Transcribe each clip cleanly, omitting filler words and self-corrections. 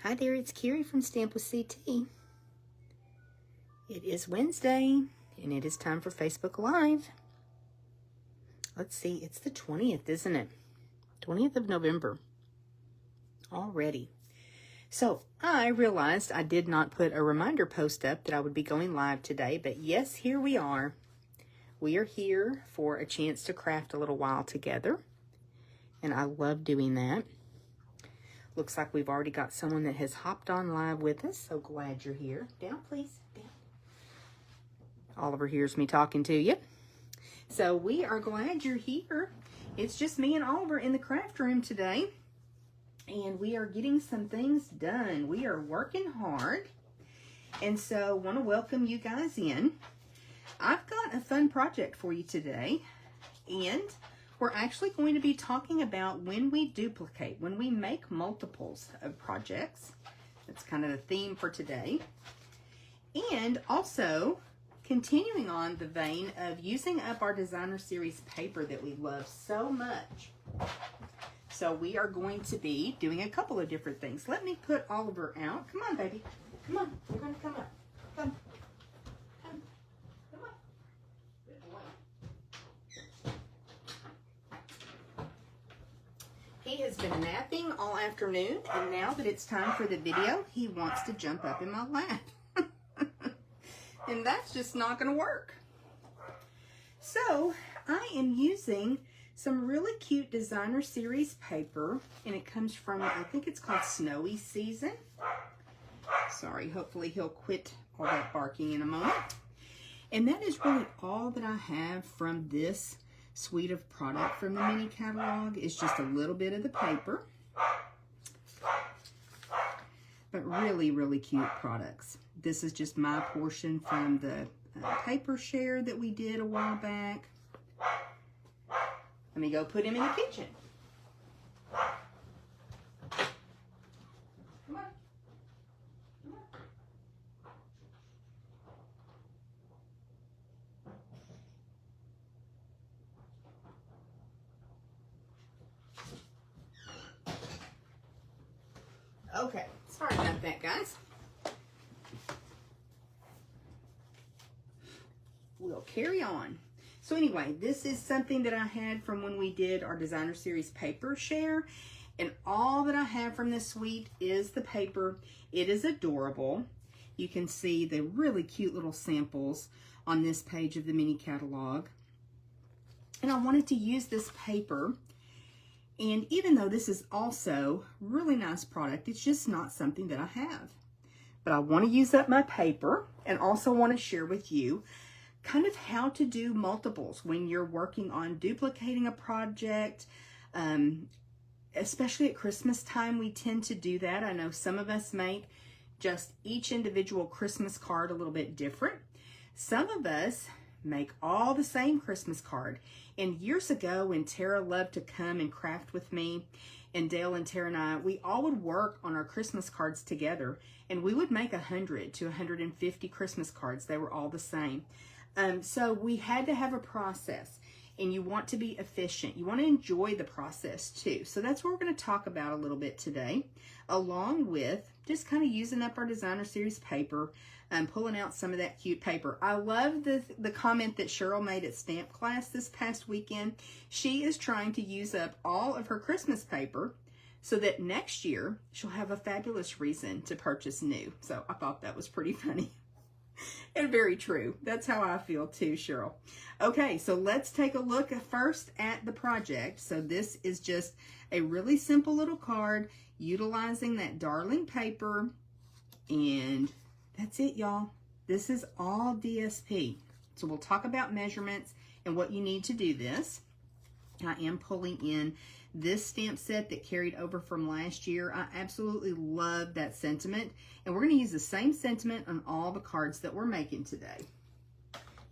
Hi there, it's Carrie from Stamp with CT. It is Wednesday, and it is time for Facebook Live. Let's see, it's the 20th, isn't it? 20th of November. Already. So, I realized I did not put a reminder post up that I would be going live today, but yes, here we are. We are here for a chance to craft a little while together, and I love doing that. Looks like we've already got someone that has hopped on live with us. So glad you're here. Down, please. Down. Oliver hears me talking to you. So we are glad you're here. It's just me and Oliver in the craft room today. And we are getting some things done. We are working hard. And so want to welcome you guys in. I've got a fun project for you today. And we're actually going to be talking about when we duplicate, when we make multiples of projects. That's kind of the theme for today. And also, continuing on the vein of using up our designer series paper that we love so much. So we are going to be doing a couple of different things. Let me put Oliver out. Come on, baby. Come on. You're going to come up. Come. He has been napping all afternoon, and now that it's time for the video, he wants to jump up in my lap. And that's just not going to work. So, I am using some really cute designer series paper, and it comes from, I think it's called Snowy Season. Sorry, hopefully he'll quit all that barking in a moment. And that is really all that I have from this suite of product from the mini catalog. Is just a little bit of the paper, but really, really cute products. This is just my portion from the paper share that we did a while back. Let me go put him in the kitchen. Come on. Come on. Okay, sorry about that, guys. We'll carry on. So anyway, this is something that I had from when we did our designer series paper share, and all that I have from this suite is the paper. It is adorable. You can see the really cute little samples on this page of the mini catalog. And I wanted to use this paper. And even though this is also really nice product, it's just not something that I have. But I want to use up my paper and also want to share with you kind of how to do multiples when you're working on duplicating a project. Especially at Christmas time, we tend to do that. I know some of us make just each individual Christmas card a little bit different. Some of us make all the same Christmas card. And years ago, when Tara loved to come and craft with me, and Dale and Tara and I, we all would work on our Christmas cards together, and we would make 100 to 150 Christmas cards. They were all the same. So we had to have a process, and you want to be efficient. You want to enjoy the process too. So that's what we're going to talk about a little bit today, along with just kind of using up our designer series paper and pulling out some of that cute paper. I love the comment that Cheryl made at stamp class this past weekend. She is trying to use up all of her Christmas paper so that next year she'll have a fabulous reason to purchase new. So I thought that was pretty funny. And very true. That's how I feel too, Cheryl. Okay, so let's take a look first at the project. So this is just a really simple little card utilizing that darling paper, and that's it, y'all. This is all DSP. So we'll talk about measurements and what you need to do this. I am pulling in this stamp set that carried over from last year. I absolutely love that sentiment. And we're going to use the same sentiment on all the cards that we're making today.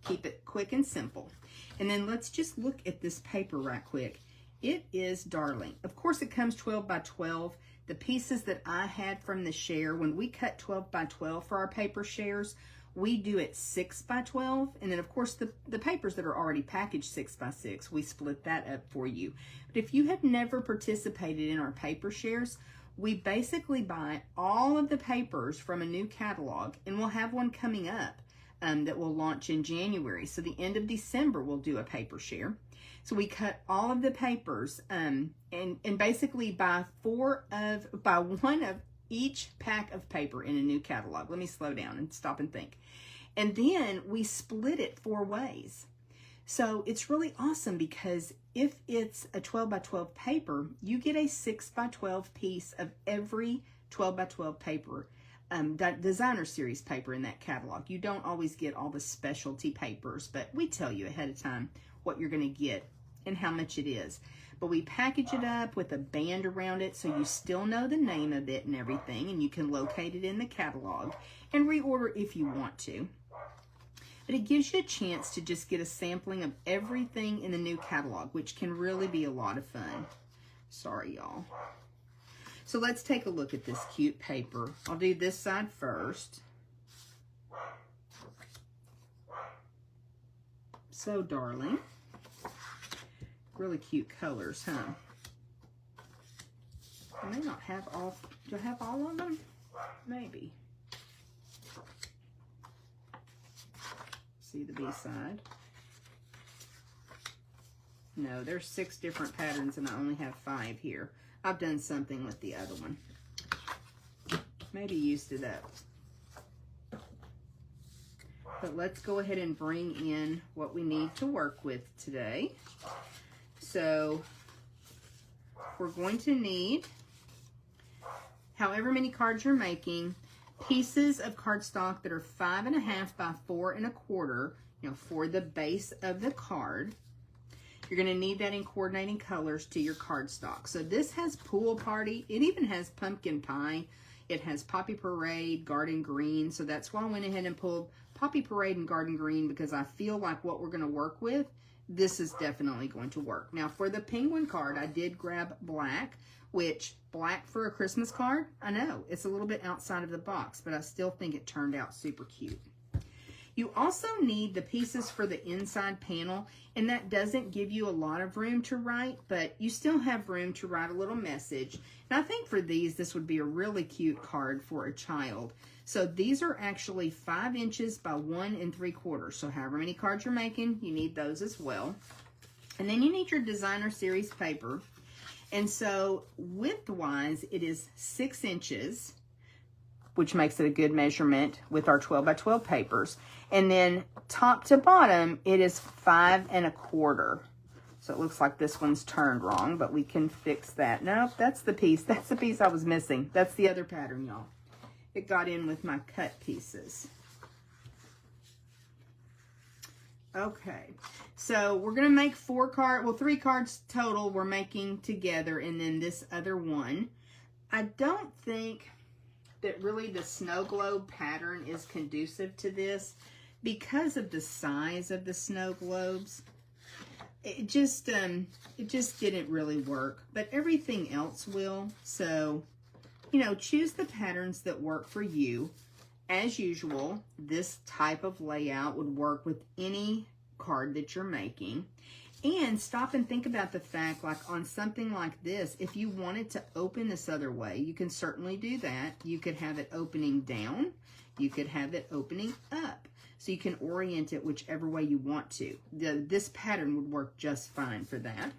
Keep it quick and simple. And then let's just look at this paper right quick. It is darling. Of course, it comes 12 by 12. The pieces that I had from the share, when we cut 12 by 12 for our paper shares, we do it 6 by 12. And then, of course, the papers that are already packaged 6 by 6, we split that up for you. But if you have never participated in our paper shares, we basically buy all of the papers from a new catalog, and we'll have one coming up that will launch in January. So the end of December, we'll do a paper share. So we cut all of the papers and basically buy one of each pack of paper in a new catalog. Let me slow down and stop and think. And then we split it 4 ways. So it's really awesome because if it's a 12 by 12 paper, you get a 6 by 12 piece of every 12 by 12 paper, designer series paper in that catalog. You don't always get all the specialty papers, but we tell you ahead of time what you're going to get and how much it is. But we package it up with a band around it so you still know the name of it and everything, and you can locate it in the catalog and reorder if you want to. But it gives you a chance to just get a sampling of everything in the new catalog, which can really be a lot of fun. Sorry, y'all. So let's take a look at this cute paper. I'll do this side first. So darling. Really cute colors, huh? I may not have all. Do I have all of them? Maybe. See the B side? No, there's 6 different patterns and I only have 5 here. I've done something with the other one. Maybe used it up. But let's go ahead and bring in what we need to work with today. So we're going to need, however many cards you're making, pieces of cardstock that are 5.5 by 4 1/4, for the base of the card. You're going to need that in coordinating colors to your cardstock. So this has Pool Party. It even has Pumpkin Pie. It has Poppy Parade, Garden Green. So that's why I went ahead and pulled Poppy Parade and Garden Green, because I feel like what we're going to work with, this is definitely going to work. Now for the penguin card, I did grab black, which black for a Christmas card, I know it's a little bit outside of the box, but I still think it turned out super cute. You also need the pieces for the inside panel, and that doesn't give you a lot of room to write, but you still have room to write a little message. And I think for these, this would be a really cute card for a child. So these are actually 5 inches by 1 3/4. So however many cards you're making, you need those as well. And then you need your designer series paper. And so width-wise, it is 6 inches, which makes it a good measurement with our 12 by 12 papers. And then top to bottom, it is 5 1/4. So it looks like this one's turned wrong, but we can fix that. Nope, that's the piece. That's the piece I was missing. That's the other pattern, y'all. It got in with my cut pieces. Okay, so we're going to make 3 cards total we're making together, and then this other one. I don't think that really the snow globe pattern is conducive to this because of the size of the snow globes. It just didn't really work, but everything else will. So, choose the patterns that work for you. As usual, this type of layout would work with any card that you're making. And stop and think about the fact, like on something like this, if you wanted to open this other way, you can certainly do that. You could have it opening down. You could have it opening up. So you can orient it whichever way you want to. This pattern would work just fine for that.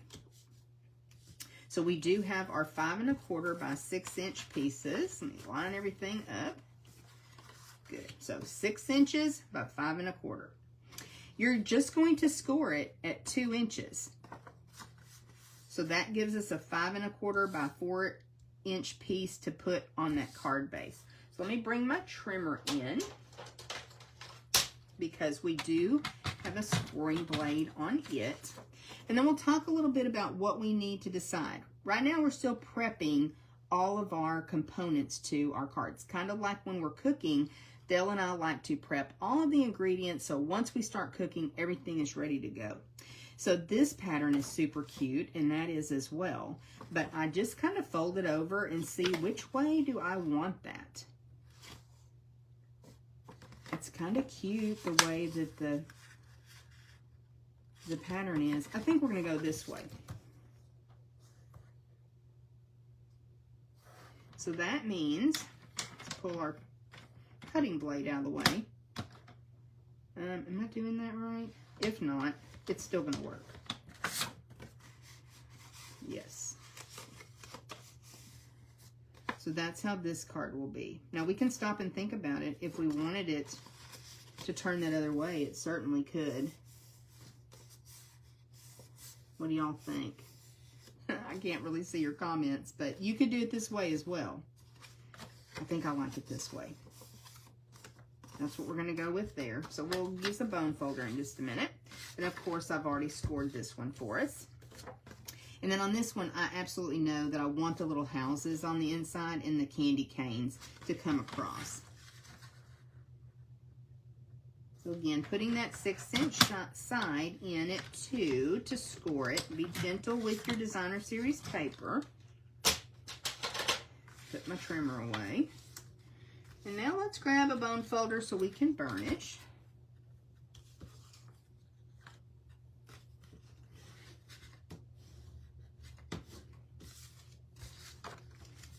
So we do have our 5 1/4 by 6 inch pieces. Let me line everything up. Good. So 6 inches by 5 1/4. You're just going to score it at 2 inches. So that gives us a 5 1/4 by 4 inch piece to put on that card base. So let me bring my trimmer in, because we do have a scoring blade on it. And then we'll talk a little bit about what we need to decide. Right now we're still prepping all of our components to our cards. Kind of like when we're cooking, Dale and I like to prep all of the ingredients, so once we start cooking, everything is ready to go. So this pattern is super cute, and that is as well. But I just kind of fold it over and see which way do I want that. It's kind of cute the way that the pattern is. I think we're going to go this way. So that means, let's pull our cutting blade out of the way. Am I doing that right? If not, it's still going to work. Yes. So that's how this card will be. Now we can stop and think about it. If we wanted it to turn that other way, it certainly could. What do y'all think? I can't really see your comments, but you could do it this way as well. I think I like it this way. That's what we're going to go with there. So we'll use a bone folder in just a minute. And of course, I've already scored this one for us. And then on this one, I absolutely know that I want the little houses on the inside and the candy canes to come across. So again, putting that 6-inch side in at 2 to score it. Be gentle with your designer series paper. Put my trimmer away. And now let's grab a bone folder so we can burnish.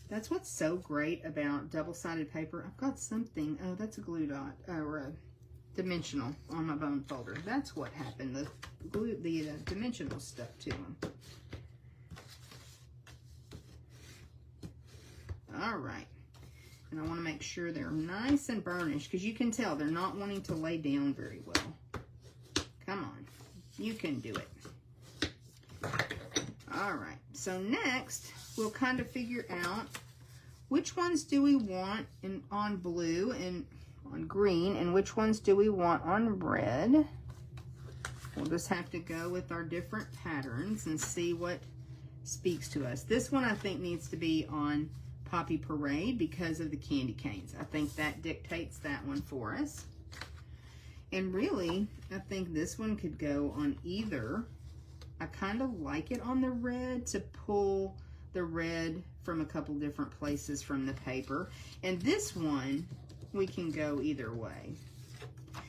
That's what's so great about double-sided paper. I've got something, oh, that's a glue dot, or a dimensional on my bone folder. That's what happened. The glue, the dimensional stuck to them. All right. And I want to make sure they're nice and burnished, because you can tell they're not wanting to lay down very well. Come on. You can do it. All right. So next, we'll kind of figure out which ones do we want on blue and on green, and which ones do we want on red. We'll just have to go with our different patterns and see what speaks to us. This one I think needs to be on Poppy Parade because of the candy canes. I think that dictates that one for us. And really, I think this one could go on either. I kind of like it on the red to pull the red from a couple different places from the paper. And this one, we can go either way.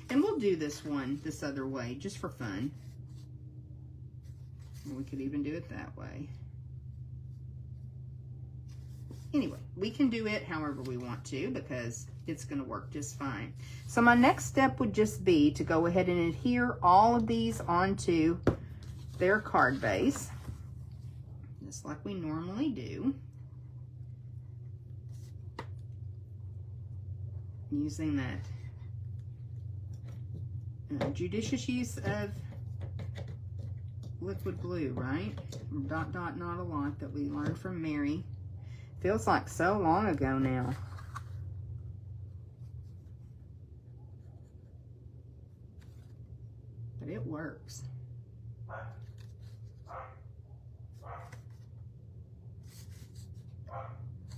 And we'll do this one this other way just for fun. We could even do it that way. Anyway, we can do it however we want to because it's going to work just fine. So my next step would just be to go ahead and adhere all of these onto their card base, just like we normally do. Using that judicious use of liquid glue, right? Dot, dot, not a lot that we learned from Mary. Feels like so long ago now. But it works.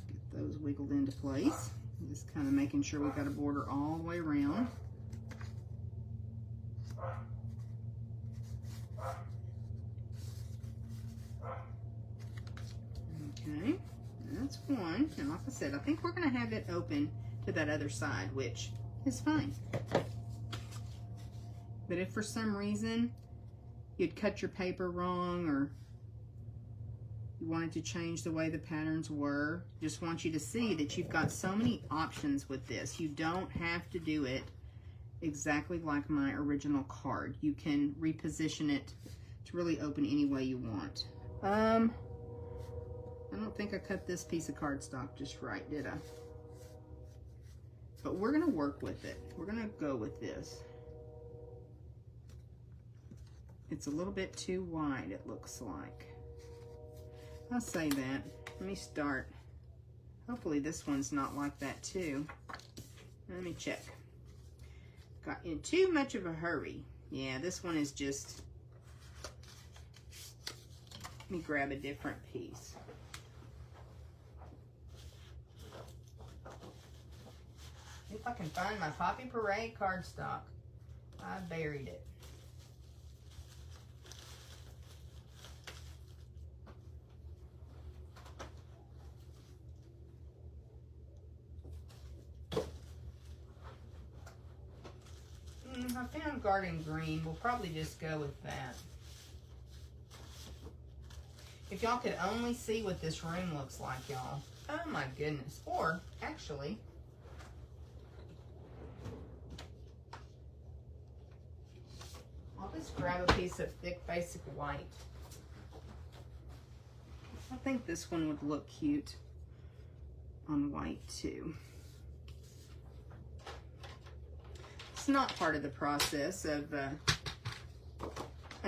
Get those wiggled into place. Just kind of making sure we've got a border all the way around. Okay. That's one, and like I said, I think we're going to have it open to that other side, which is fine. But if for some reason you'd cut your paper wrong or you wanted to change the way the patterns were, just want you to see that you've got so many options with this. You don't have to do it exactly like my original card. You can reposition it to really open any way you want. I don't think I cut this piece of cardstock just right, did I? But we're going to work with it. We're going to go with this. It's a little bit too wide, it looks like. I'll say that. Let me start. Hopefully this one's not like that too. Let me check. Got in too much of a hurry. Yeah, this one is just... Let me grab a different piece. If I can find my Poppy Parade cardstock. I buried it. I found Garden Green. We'll probably just go with that. If If y'all could only see what this room looks like, y'all. Oh my goodness. Or, actually, I'll just grab a piece of thick basic white. I think this one would look cute on white too. It's not part of the process of an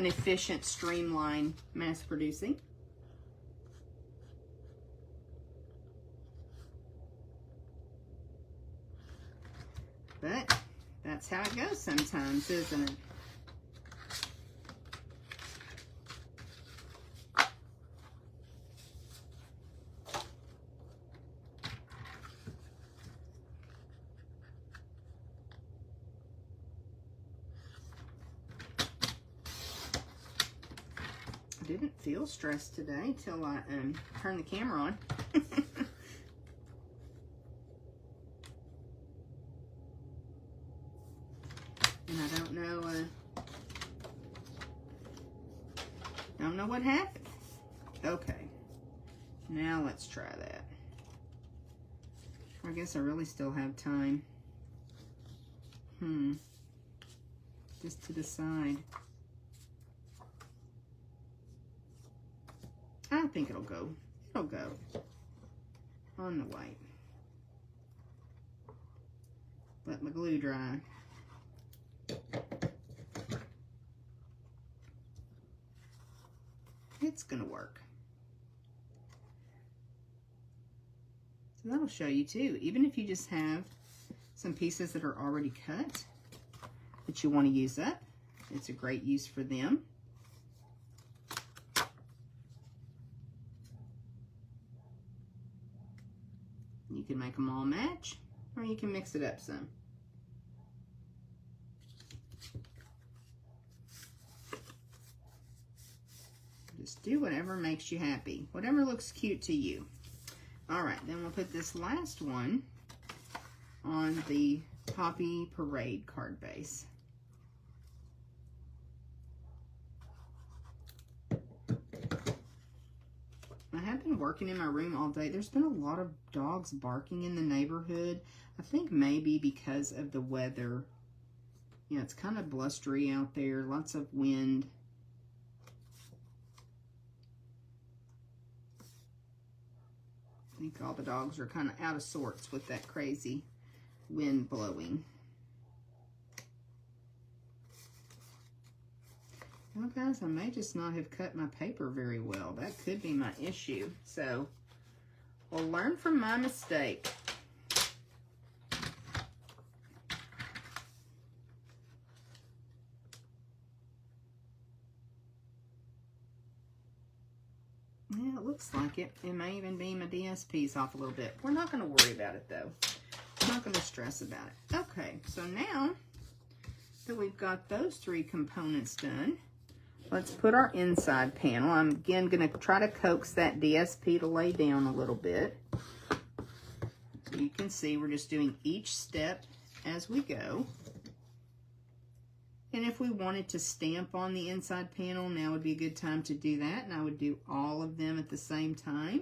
efficient, streamlined mass producing. But that's how it goes sometimes, isn't it? I didn't feel stressed today till I turned the camera on. And I don't know what happened. Okay, now let's try that. I guess I really still have time. Just to the side. I think it'll go. It'll go on the white. Let my glue dry. It's gonna work. So that'll show you too, even if you just have some pieces that are already cut that you want to use up, it's a great use for them. You can make them all match, or you can mix it up some. Just do whatever makes you happy, whatever looks cute to you. All right, then we'll put this last one on the Poppy Parade card base. I have been working in my room all day. There's been a lot of dogs barking in the neighborhood. I think maybe because of the weather. Yeah, it's kind of blustery out there, lots of wind. I think all the dogs are kind of out of sorts with that crazy wind blowing. Well, guys, I may just not have cut my paper very well. That could be my issue. So, we'll learn from my mistake. Yeah, it looks like it. It may even be my DSP's off a little bit. We're not going to worry about it, though. I'm not going to stress about it. Okay, so now that we've got those three components done, let's put our inside panel. I'm again going to try to coax that DSP to lay down a little bit. So you can see we're just doing each step as we go. And if we wanted to stamp on the inside panel, now would be a good time to do that. And I would do all of them at the same time.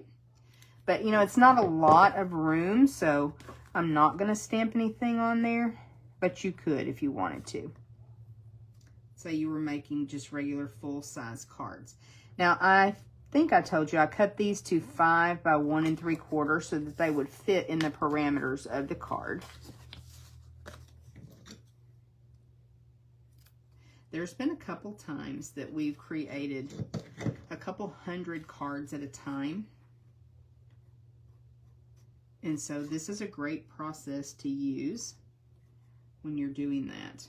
But, you know, it's not a lot of room, so I'm not going to stamp anything on there. But you could if you wanted to. Say you were making just regular full-size cards. Now, I think I told you I cut these to 5 by 1 3/4 so that they would fit in the parameters of the card. There's been a couple times that we've created a couple hundred cards at a time. And so this is a great process to use when you're doing that.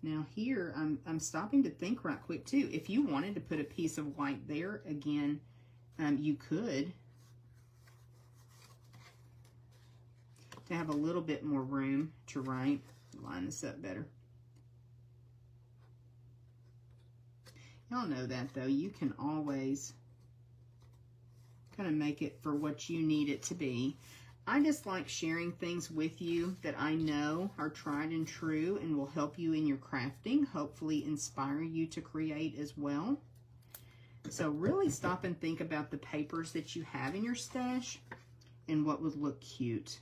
Now here, I'm stopping to think right quick too. If you wanted to put a piece of white there, again, you could. To have a little bit more room to write. Line this up better. Y'all know that though. You can always kind of make it for what you need it to be. I just like sharing things with you that I know are tried and true and will help you in your crafting, hopefully inspire you to create as well. So really stop and think about the papers that you have in your stash and what would look cute.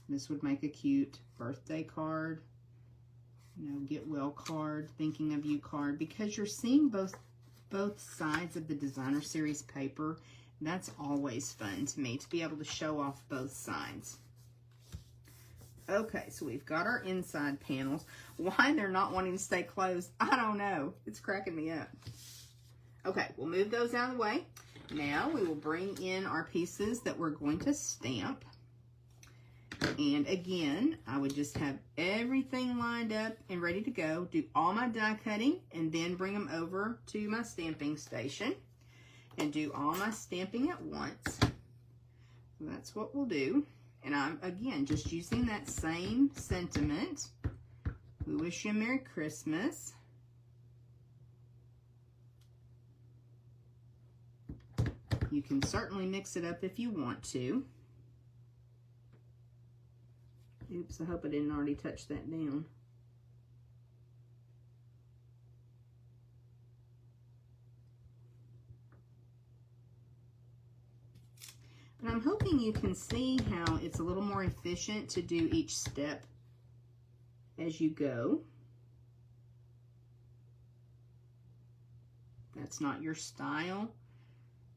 This would make a cute birthday card, you know, get well card, thinking of you card, because you're seeing both sides of the designer series paper. That's always fun to me, to be able to show off both sides. Okay, so we've got our inside panels. Why they're not wanting to stay closed, I don't know. It's cracking me up. Okay, we'll move those out of the way. Now we will bring in our pieces that we're going to stamp. And again, I would just have everything lined up and ready to go. Do all my die cutting and then bring them over to my stamping station and do all my stamping at once. So that's what we'll do. And I'm, again, just using that same sentiment. We wish you a Merry Christmas. You can certainly mix it up if you want to. Oops, I hope I didn't already touch that down. But I'm hoping you can see how it's a little more efficient to do each step as you go. That's not your style.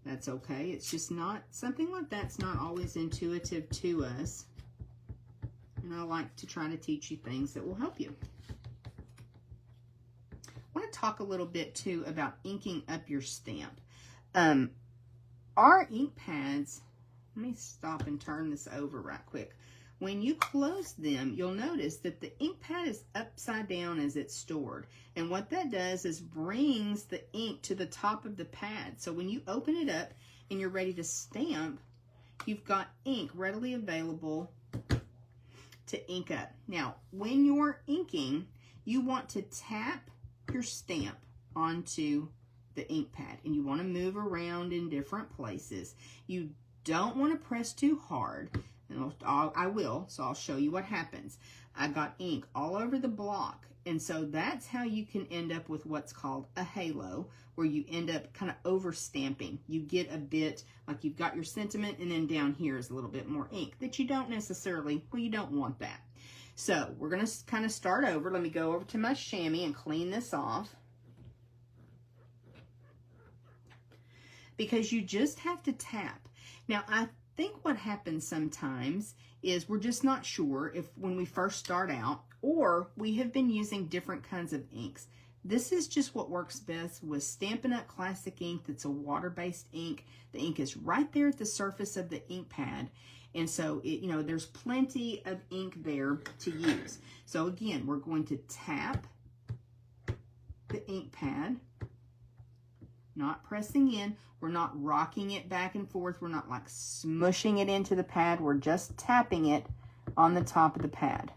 That's okay. It's just not, something like that's not always intuitive to us. And I like to try to teach you things that will help you. I want to talk a little bit too about inking up your stamp. Our ink pads, let me stop and turn this over right quick. When you close them, you'll notice that the ink pad is upside down as it's stored. And what that does is brings the ink to the top of the pad. So when you open it up and you're ready to stamp, you've got ink readily available to ink up. Now, when you're inking, you want to tap your stamp onto the ink pad and you want to move around in different places. You don't want to press too hard. And I will, so I'll show you what happens. I got ink all over the block, and so that's how you can end up with what's called a halo, where you end up kind of over stamping. You get a bit, like you've got your sentiment, and then down here is a little bit more ink that you don't necessarily, well, you don't want that. So we're going to kind of start over. Let me go over to my chamois and clean this off. Because you just have to tap. Now, I think what happens sometimes is we're just not sure if when we first start out, or we have been using different kinds of inks. This is just what works best with Stampin' Up! Classic ink that's a water-based ink. The ink is right there at the surface of the ink pad. And so, you know, there's plenty of ink there to use. So again, we're going to tap the ink pad, not pressing in. We're not rocking it back and forth. We're not like smushing it into the pad. We're just tapping it on the top of the pad.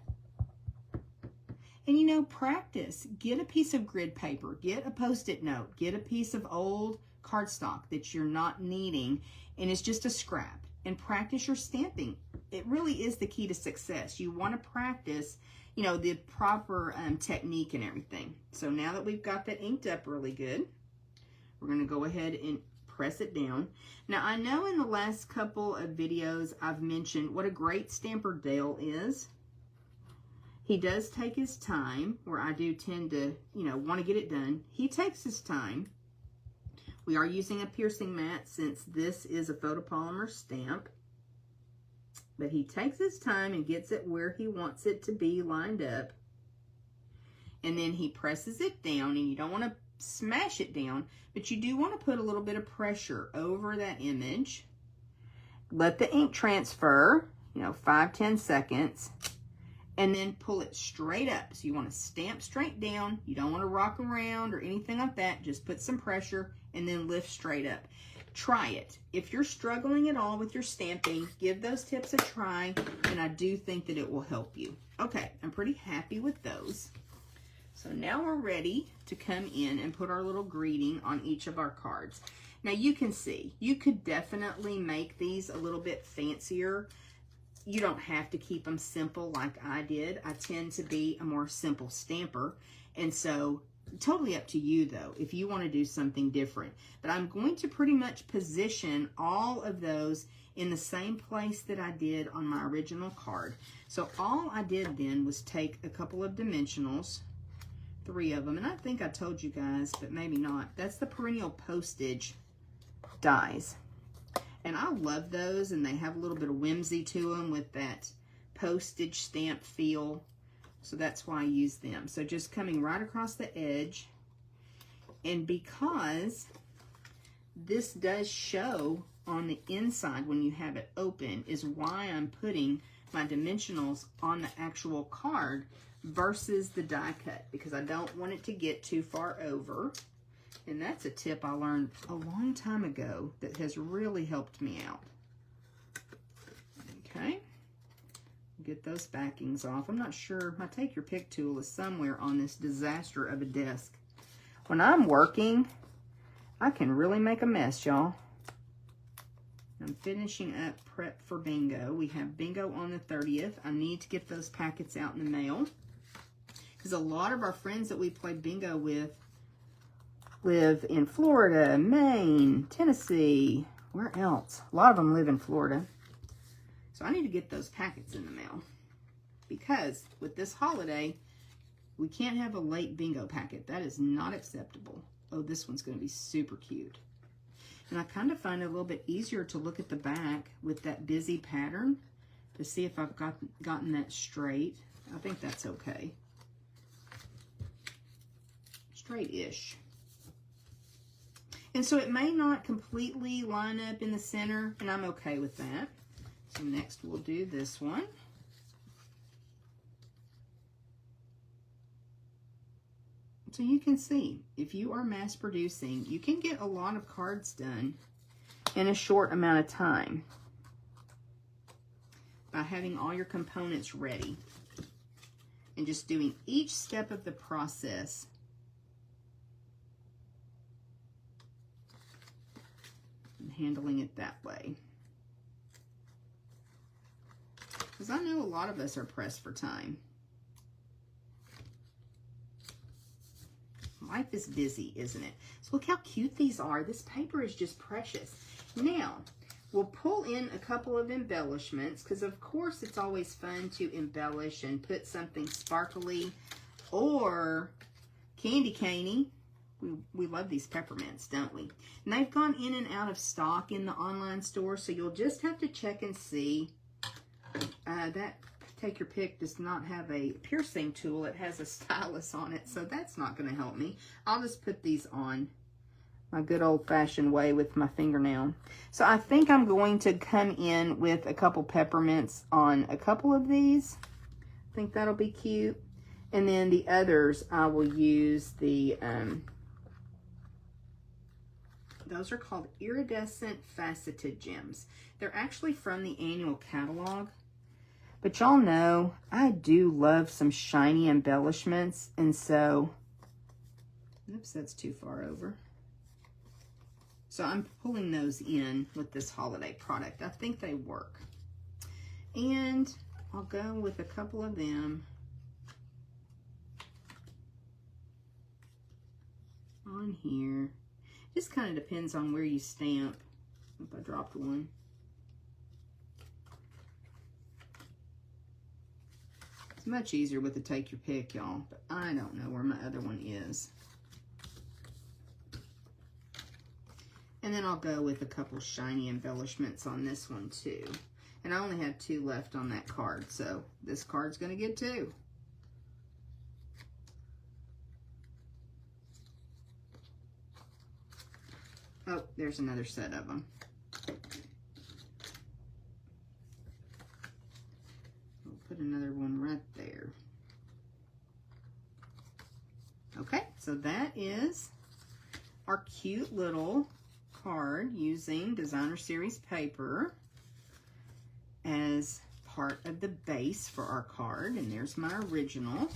And you know, practice. Get a piece of grid paper. Get a Post-it note. Get a piece of old cardstock that you're not needing, and it's just a scrap. And practice your stamping. It really is the key to success. You want to practice, you know, the proper technique and everything. So now that we've got that inked up really good, we're going to go ahead and press it down. Now, I know in the last couple of videos I've mentioned what a great stamper Dale is. He does take his time, where I do tend to, you know, want to get it done. He takes his time. We are using a piercing mat since this is a photopolymer stamp. But he takes his time and gets it where he wants it to be lined up. And then he presses it down, and you don't want to smash it down, but you do want to put a little bit of pressure over that image. Let the ink transfer, you know, 5-10 seconds, and then pull it straight up. So you want to stamp straight down. You don't want to rock around or anything like that. Just put some pressure and then lift straight up. Try it. If you're struggling at all with your stamping, give those tips a try, and I do think that it will help you. Okay, I'm pretty happy with those. So now we're ready to come in and put our little greeting on each of our cards. Now you can see, you could definitely make these a little bit fancier. You don't have to keep them simple like I did. I tend to be a more simple stamper. And so totally up to you though, if you want to do something different. But I'm going to pretty much position all of those in the same place that I did on my original card. So all I did then was take a couple of dimensionals, 3 of them, and I think I told you guys, but maybe not. That's the perennial postage dies. And I love those, and they have a little bit of whimsy to them with that postage stamp feel. So that's why I use them. So just coming right across the edge. And because this does show on the inside when you have it open, is why I'm putting my dimensionals on the actual card versus the die cut, because I don't want it to get too far over. And that's a tip I learned a long time ago that has really helped me out. Okay. Get those backings off. I'm not sure. My take your pick tool is somewhere on this disaster of a desk. When I'm working, I can really make a mess, y'all. I'm finishing up prep for bingo. We have bingo on the 30th. I need to get those packets out in the mail, because a lot of our friends that we play bingo with live in Florida, Maine, Tennessee. Where else? A lot of them live in Florida. So I need to get those packets in the mail, because with this holiday, we can't have a late bingo packet. That is not acceptable. Oh, this one's going to be super cute. And I kind of find it a little bit easier to look at the back with that busy pattern to see if I've gotten that straight. I think that's okay. Straight-ish. And so it may not completely line up in the center, and I'm okay with that. So next we'll do this one. So you can see, if you are mass producing, you can get a lot of cards done in a short amount of time by having all your components ready and just doing each step of the process. And handling it that way. Because I know a lot of us are pressed for time. Life is busy, isn't it? So look how cute these are. This paper is just precious. Now, we'll pull in a couple of embellishments, because of course it's always fun to embellish and put something sparkly or candy caney. We love these peppermints, don't we? And they've gone in and out of stock in the online store, so you'll just have to check and see. That take your pick does not have a piercing tool. It has a stylus on it, so that's not going to help me. I'll just put these on my good old-fashioned way with my fingernail. So I think I'm going to come in with a couple peppermints on a couple of these. I think that'll be cute. And then the others, I will use the, those are called iridescent faceted gems. They're actually from the annual catalog. But y'all know, I do love some shiny embellishments, and so, oops, that's too far over. So I'm pulling those in with this holiday product. I think they work. And I'll go with a couple of them on here. Just kind of depends on where you stamp. If I dropped one. It's much easier with the take your pick, y'all, but I don't know where my other one is. And then I'll go with a couple shiny embellishments on this one too. And I only have 2 left on that card, so this card's going to get 2. Oh, there's another set of them. Put another one right there. Okay, so that is our cute little card using Designer Series paper as part of the base for our card. And there's my original.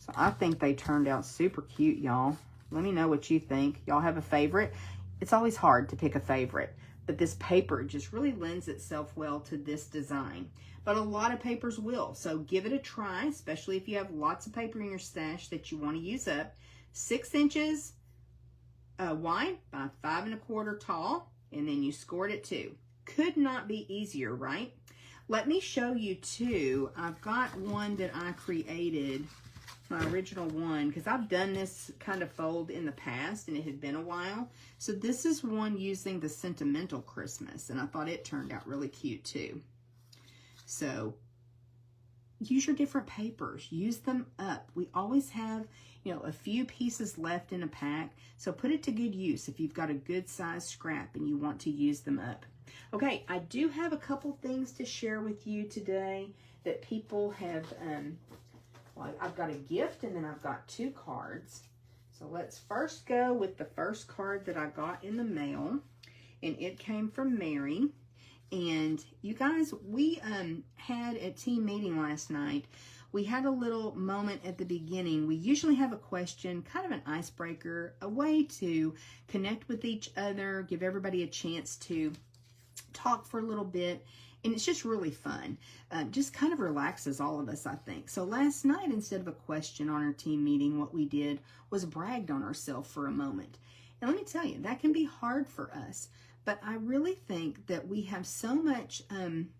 So I think they turned out super cute, y'all. Let me know what you think. Y'all have a favorite? It's always hard to pick a favorite, but this paper just really lends itself well to this design. But a lot of papers will, so give it a try, especially if you have lots of paper in your stash that you want to use up. 6 inches wide by 5 1/4 tall, and then you scored it too. Could not be easier, right? Let me show you two. I've got one that I created, my original one, because I've done this kind of fold in the past and it had been a while. So this is one using the Sentimental Christmas, and I thought it turned out really cute too. So use your different papers, use them up. We always have, you know, a few pieces left in a pack, so put it to good use if you've got a good size scrap and you want to use them up. Okay, I do have a couple things to share with you today that people have, well, I've got a gift and then I've got 2 cards. So let's first go with the first card that I got in the mail, and it came from Mary. And you guys, we had a team meeting last night. We had a little moment at the beginning. We usually have a question, kind of an icebreaker, a way to connect with each other, give everybody a chance to talk for a little bit. And it's just really fun. Just kind of relaxes all of us, I think. So last night, instead of a question on our team meeting, what we did was bragged on ourselves for a moment. And let me tell you, that can be hard for us. But I really think that we have so much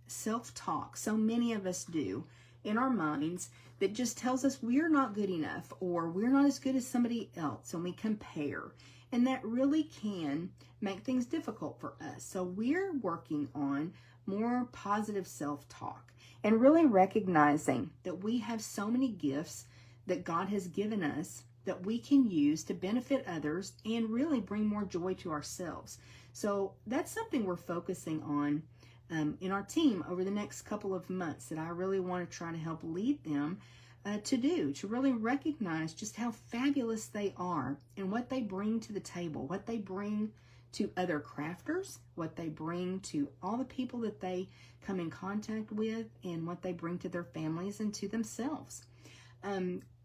self-talk, so many of us do, in our minds, that just tells us we're not good enough or we're not as good as somebody else, and we compare. And that really can make things difficult for us. So we're working on more positive self-talk and really recognizing that we have so many gifts that God has given us that we can use to benefit others and really bring more joy to ourselves. So that's something we're focusing on in our team over the next couple of months that I really want to try to help lead them to do, to really recognize just how fabulous they are and what they bring to the table, what they bring to other crafters, what they bring to all the people that they come in contact with, and what they bring to their families and to themselves.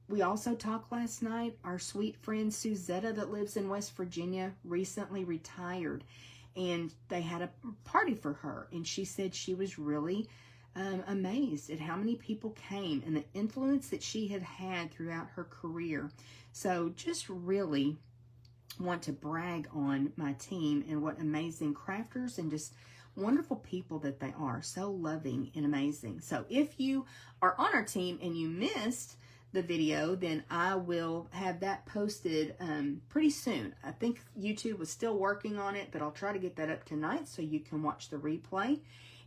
We also talked last night, our sweet friend Suzetta that lives in West Virginia recently retired, and they had a party for her, and she said she was really amazed at how many people came and the influence that she had had throughout her career. So just really want to brag on my team and what amazing crafters and just wonderful people that they are, so loving and amazing. So if you are on our team and you missed the video, then I will have that posted pretty soon. I think YouTube was still working on it, but I'll try to get that up tonight so you can watch the replay.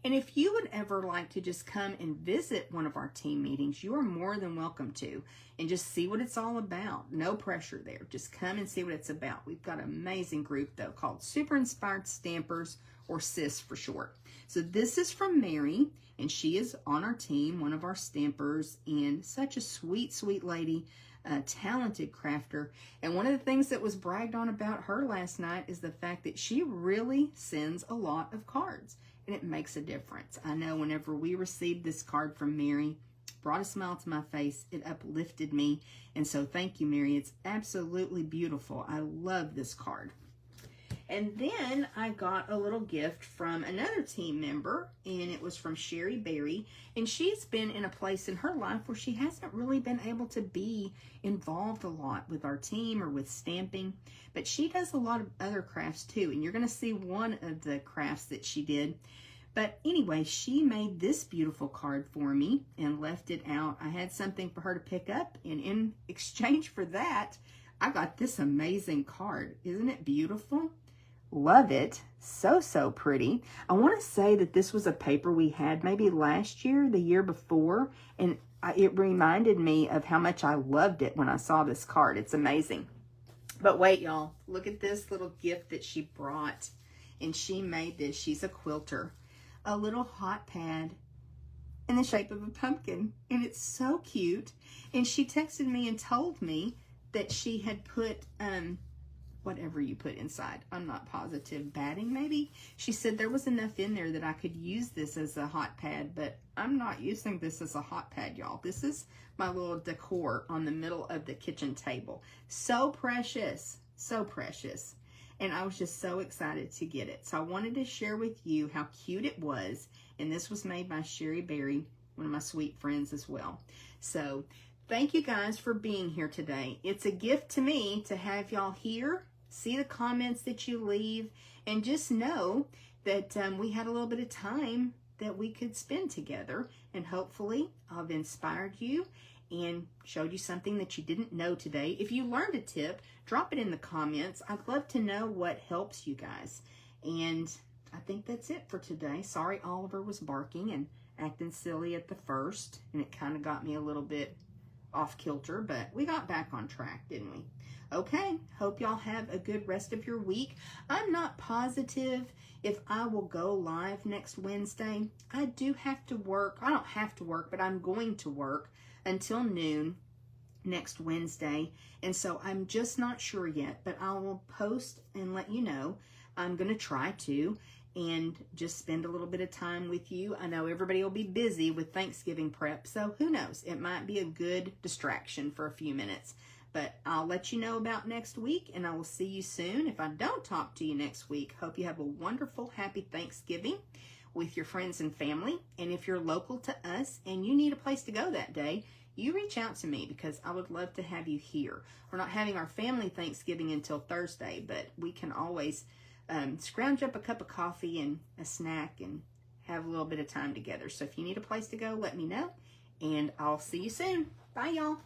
And if you would ever like to just come and visit one of our team meetings, you are more than welcome to, and just see what it's all about. No pressure there. Just come and see what it's about. We've got an amazing group, though, called Super Inspired Stampers, or SIS for short. So this is from Mary, and she is on our team, one of our stampers, and such a sweet, sweet lady, a talented crafter. And one of the things that was bragged on about her last night is the fact that she really sends a lot of cards, and it makes a difference. I know whenever we received this card from Mary, it brought a smile to my face. It uplifted me, and so thank you, Mary. It's absolutely beautiful. I love this card. And then I got a little gift from another team member, and it was from Sherry Berry. And she's been in a place in her life where she hasn't really been able to be involved a lot with our team or with stamping. But she does a lot of other crafts too, and you're going to see one of the crafts that she did. But anyway, she made this beautiful card for me and left it out. I had something for her to pick up, and in exchange for that, I got this amazing card. Isn't it beautiful? Love it. So, so pretty. I want to say that this was a paper we had maybe last year, the year before, and it reminded me of how much I loved it when I saw this card. It's amazing. But wait, y'all, look at this little gift that she brought, and she made this. She's a quilter. A little hot pad in the shape of a pumpkin, and it's so cute. And she texted me and told me that she had put whatever you put inside, I'm not positive, batting maybe. She said there was enough in there that I could use this as a hot pad, but I'm not using this as a hot pad, y'all. This is my little decor on the middle of the kitchen table. So precious, so precious. and I was just so excited to get it. So I wanted to share with you how cute it was, and this was made by Sherry Berry, one of my sweet friends as well. So thank you guys for being here today. It's a gift to me to have y'all here, see the comments that you leave, and just know that we had a little bit of time that we could spend together, and hopefully I've inspired you and showed you something that you didn't know today. If you learned a tip, drop it in the comments. I'd love to know what helps you guys. And I think that's it for today. Sorry Oliver was barking and acting silly at the first, and it kind of got me a little bit off kilter, but we got back on track, didn't we? Okay, hope y'all have a good rest of your week. I'm not positive if I will go live next Wednesday. I do have to work. I don't have to work, but I'm going to work until noon next Wednesday. And so I'm just not sure yet, but I will post and let you know. I'm going to try to and just spend a little bit of time with you. I know everybody will be busy with Thanksgiving prep, so who knows? It might be a good distraction for a few minutes. But I'll let you know about next week, and I will see you soon. If I don't talk to you next week, hope you have a wonderful, happy Thanksgiving with your friends and family. And if you're local to us and you need a place to go that day, you reach out to me because I would love to have you here. We're not having our family Thanksgiving until Thursday, but we can always scrounge up a cup of coffee and a snack and have a little bit of time together. So if you need a place to go, let me know, and I'll see you soon. Bye, y'all.